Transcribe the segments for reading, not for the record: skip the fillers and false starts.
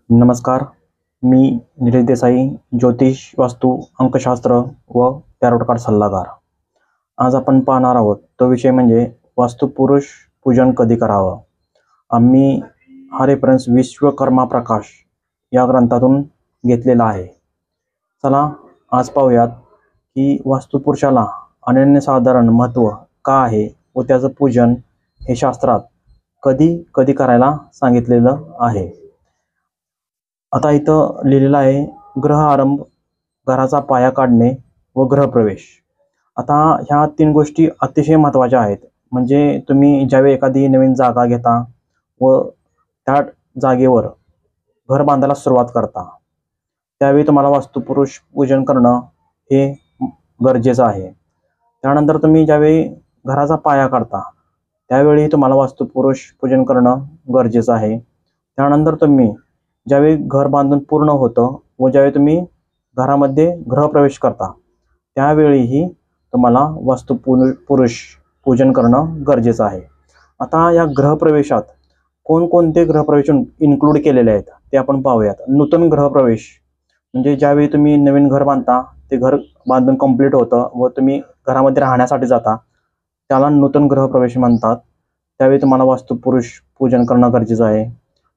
नमस्कार. मी निलेश देसाई, ज्योतिष, वास्तू, अंकशास्त्र व टॅरोट कार्ड सल्लागार. आज आपण पाहणार आहोत तो विषय म्हणजे वास्तुपुरुष पूजन कधी करावं. आम्ही हा रेफरन्स विश्वकर्मा प्रकाश या ग्रंथातून घेतलेला आहे. चला आज पाहूयात की वास्तुपुरुषाला अनन्यसाधारण महत्त्व का आहे व त्याचं पूजन हे शास्त्रात कधी कधी करायला सांगितलेलं आहे. आता इथं लिहिलेलं आहे ग्रह आरंभ, घराचा पाया काढणे व गृहप्रवेश. आता ह्या 3 गोष्टी अतिशय महत्त्वाच्या आहेत. म्हणजे तुम्ही ज्यावेळी एखादी नवीन जागा घेता व त्या जागेवर घर बांधायला सुरुवात करता, त्यावेळी तुम्हाला वास्तुपुरुष पूजन करणं हे गरजेचं आहे. त्यानंतर तुम्ही ज्यावेळी घराचा पाया काढता त्यावेळी तुम्हाला वास्तुपुरुष पूजन करणं गरजेचं आहे. त्यानंतर तुम्ही ज्यावेळी घर बांधून पूर्ण होतं व ज्यावेळी तुम्ही घरामध्ये गृहप्रवेश करता त्यावेळीही तुम्हाला वास्तुपुरुष पूजन करणं गरजेचं आहे. आता या गृहप्रवेशात कोणकोणते गृहप्रवेश इन्क्लूड केलेले आहेत ते आपण पाहूयात. नूतन गृहप्रवेश म्हणजे ज्यावेळी तुम्ही नवीन घर बांधता, ते घर बांधून कंप्लीट होतं व तुम्ही घरामध्ये राहण्यासाठी जाता, त्याला नूतन गृहप्रवेश म्हणतात. त्यावेळी तुम्हाला वास्तुपुरुष पूजन करणं गरजेचं आहे.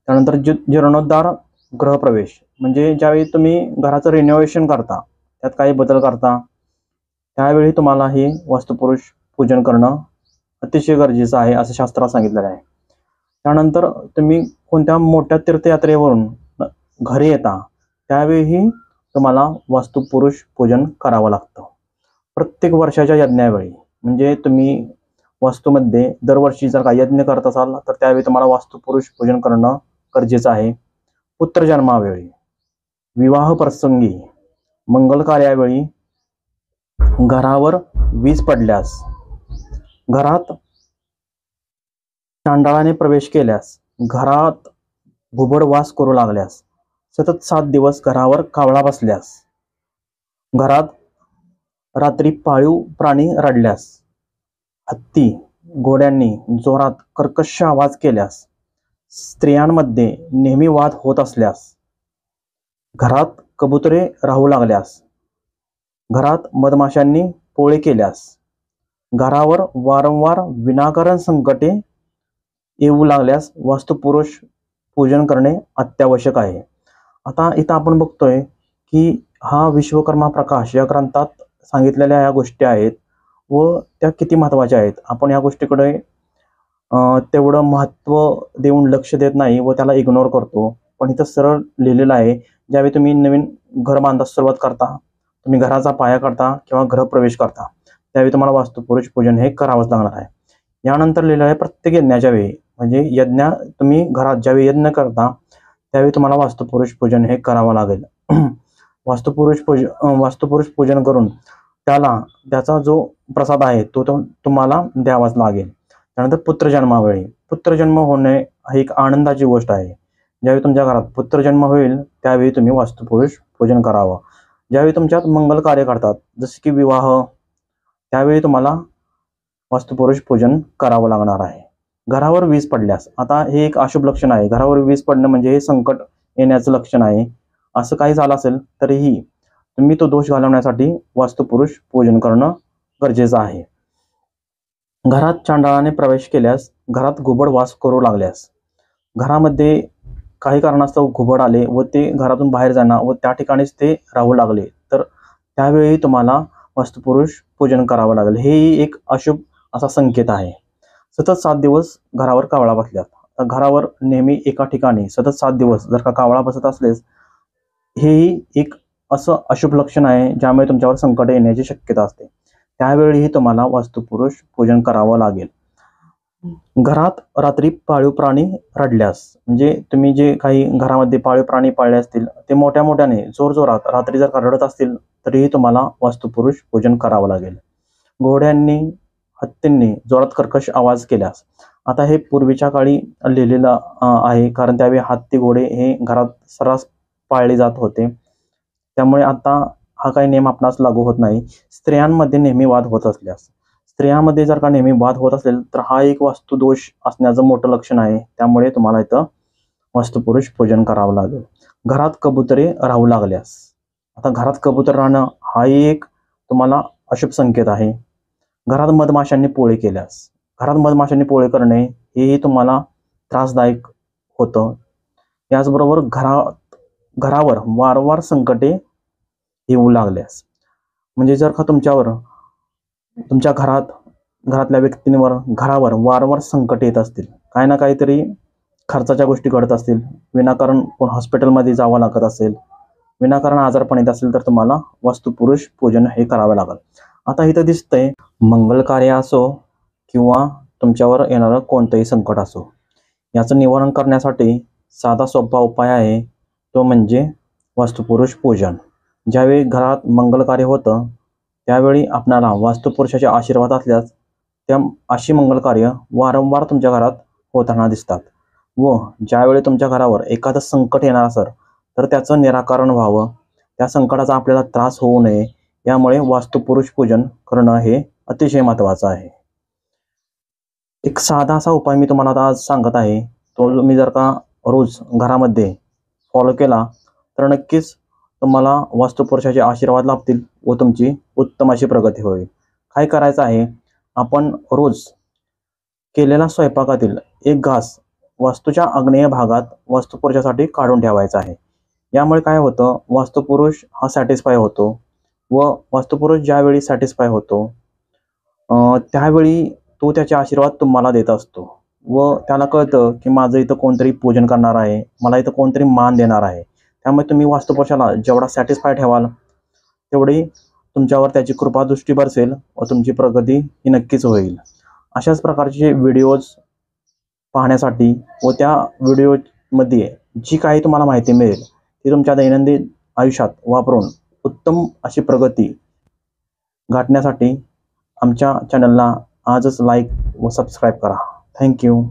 त्यानंतर जीर्णोद्धार गृहप्रवेश म्हणजे ज्यावेळी तुम्ही घराचं रिनोव्हेशन करता, त्यात काही बदल करता, त्यावेळी तुम्हाला हे वास्तुपुरुष पूजन करणं अतिशय गरजेचं आहे असं शास्त्रात सांगितलेलं आहे. त्यानंतर तुम्ही कोणत्या मोठ्या तीर्थयात्रेवरून घरी येता त्यावेळीही तुम्हाला वास्तुपुरुष पूजन करावं लागतं. प्रत्येक वर्षाच्या यज्ञावेळी म्हणजे तुम्ही वास्तूमध्ये दरवर्षी जर का यज्ञ करत असाल तर त्यावेळी तुम्हाला वास्तुपुरुष पूजन करणं गरजेचं आहे. पुत्र जन्मावेळी, विवाह प्रसंगी, मंगल कार्यावेळी, घरावर वीज पडल्यास, घरात चांडाळाने प्रवेश केल्यास, घरात घुबड वास करू लागल्यास, सतत 7 दिवस घरावर कावळा बसल्यास, घरात रात्री पाळीव प्राणी रडल्यास, हत्ती घोड्यांनी जोरात कर्कश आवाज केल्यास, स्त्रियांमध्ये नेहमी वाद होत असल्यास, घरात कबुतरे राहू लागल्यास, घरात मधमाशांनी पोळे केल्यास, घरावर वारंवार विनाकारण संकटे येऊ लागल्यास वास्तुपुरुष पूजन करणे अत्यावश्यक आहे. आता इथं आपण बघतोय की हा विश्वकर्मा प्रकाश या ग्रंथात सांगितलेल्या या गोष्टी आहेत व त्या किती महत्त्वाच्या आहेत. आपण या गोष्टीकडे तेवढं महत्त्व देऊन लक्ष देत नाही व त्याला इग्नोर करतो. पण इथं सरळ लिहिलेलं आहे, ज्यावेळी तुम्ही नवीन घर बांधायला सुरुवात करता, तुम्ही घराचा पाया काढता किंवा गृहप्रवेश करता, त्यावेळी तुम्हाला वास्तुपुरुष पूजन हे करावंच लागणार आहे. यानंतर लिहिलं आहे प्रत्येक यज्ञाच्या वेळी म्हणजे तुम्ही घरात ज्यावेळी यज्ञ करता त्यावेळी तुम्हाला वास्तुपुरुष पूजन हे करावं लागेल. वास्तुपुरुष पूजन करून त्याचा जो प्रसाद आहे तो तुम्हाला द्यावाच लागेल. त्यानंतर पुत्रजन्मावेळी, पुत्रजन्म होणे ही एक आनंदाची गोष्ट आहे. ज्यावेळी तुमच्या घरात पुत्रजन्म होईल त्यावेळी तुम्ही वास्तुपुरुष पूजन करावं. ज्यावेळी तुमच्यात मंगल कार्य करतात जसे की विवाह, त्यावेळी तुम्हाला वास्तुपुरुष पूजन करावं लागणार आहे. घरावर वीज पडल्यास, आता हे एक अशुभ लक्षण आहे. घरावर वीज पडणं म्हणजे हे संकट येण्याचं लक्षण आहे. असं काही झालं असेल तरीही तुम्ही तो दोष घालवण्यासाठी वास्तुपुरुष पूजन करणं गरजेचं आहे. घरात चांडाळाने प्रवेश केल्यास, घरात घुबड वास करू लागल्यास, घरामध्ये काही कारणास्तव घुबड आले व ते घरातून बाहेर जाणार व त्या ठिकाणीच ते राहू लागले तर त्यावेळी तुम्हाला वास्तुपुरुष पूजन करावं लागेल. हेही एक अशुभ असा संकेत आहे. सतत 7 दिवस घरावर कावळा बसल्यास, घरावर नेहमी एका ठिकाणी सतत 7 दिवस जर का कावळा बसत असलेस, हेही एक असं अशुभ लक्षण आहे ज्यामुळे तुमच्यावर संकट येण्याची शक्यता असते. त्यावेळीही तुम्हाला वास्तुपुरुष पूजन करावं लागेल. घरात रात्री पाळीव प्राणी रडल्यास म्हणजे तुम्ही जे काही घरामध्ये पाळीव प्राणी पाळले असतील ते मोठ्या मोठ्याने जोरजोरात रात्री जर का रडत असतील तरीही तुम्हाला वास्तुपुरुष पूजन करावं लागेल. घोड्यांनी हत्तींनी जोरात कर्कश आवाज केल्यास, आता हे पूर्वीच्या काळी लिहिलेलं आहे कारण त्यावेळी हत्ती घोडे हे घरात सर्रास पाळले जात होते. त्यामुळे आता हा काही नियम आपणास लागू होत नाही. स्त्रियांमध्ये नेहमी वाद होत असल्यास, स्त्रियांमध्ये जर का नेहमी वाद होत असेल तर हा एक वास्तुदोष असण्याचं मोठं लक्षण आहे. त्यामुळे तुम्हाला इथं वास्तुपुरुष पूजन करावं लागेल. घरात कबुतरे राहू लागल्यास, आता घरात कबूतर राहणं हाही एक तुम्हाला अशुभ संकेत आहे. घरात मधमाशांनी पोळे केल्यास, घरात मधमाशांनी पोळे करणे हेही तुम्हाला त्रासदायक होतं. याचबरोबर घरावर वारंवार संकटे येऊ लागल्यास, म्हणजे जर का तुमच्या घरातल्या व्यक्तींवर घरावर वारंवार संकट येत असतील, काही ना काहीतरी खर्चाच्या गोष्टी घडत असतील, विनाकारण हॉस्पिटलमध्ये जावं लागत असेल, विनाकारण आजारपण येत असेल, तर तुम्हाला वास्तुपुरुष पूजन हे करावे लागेल. आता इथं दिसतंय मंगल कार्य असो किंवा तुमच्यावर येणारं कोणतंही संकट असो, याचं निवारण करण्यासाठी साधा सोपा उपाय आहे, तो म्हणजे वास्तुपुरुष पूजन. ज्यावेळी घरात मंगल कार्य होतं त्यावेळी आपणाला वास्तुपुरुषाचे आशीर्वाद असल्यास अशी मंगल कार्य वारंवार तुमच्या घरात होताना दिसतात. व ज्यावेळी तुमच्या घरावर एखादं संकट येणार असेल तर त्याचं निराकरण व्हावं, त्या संकटाचा आपल्याला त्रास होऊ नये, यामुळे वास्तुपुरुष पूजन करणं हे अतिशय महत्त्वाचं आहे. एक साधा असा उपाय मी तुम्हाला आता आज सांगत आहे, तो मी जर का रोज घरामध्ये फॉलो केला तर नक्कीच तुम्हाला वास्तुपुरुषाचे आशीर्वाद लाभतील व तुमची उत्तम अशी प्रगती होईल. काय करायचं आहे, आपण रोज केलेला स्वयंपाकातील एक घास वास्तूच्या आग्नेय भागात वास्तुपुरुषासाठी काढून ठेवायचा आहे. यामुळे काय होतं, वास्तुपुरुष हा सॅटिस्फाय होतो व वास्तुपुरुष ज्यावेळी सॅटिस्फाय होतो त्यावेळी तो त्याचे आशीर्वाद तुम्हाला देत असतो व त्याला कळतं की माझं इथं कोणतरी पूजन करणार आहे, मला इथं कोणतरी मान देणार आहे. त्यामुळे तुम्ही वास्तुपुरुषाला जेवढा सॅटिस्फाय ठेवाल तेवढी तुमच्यावर त्याची कृपादृष्टी बरसेल व तुमची प्रगती ही नक्कीच होईल. अशाच प्रकारचे व्हिडिओज पाहण्यासाठी व त्या व्हिडिओमध्ये जी काही तुम्हाला माहिती मिळेल ती तुमच्या दैनंदिन आयुष्यात वापरून उत्तम अशी प्रगती गाठण्यासाठी आमच्या चॅनलला आजच लाईक व सबस्क्राईब करा. थँक्यू.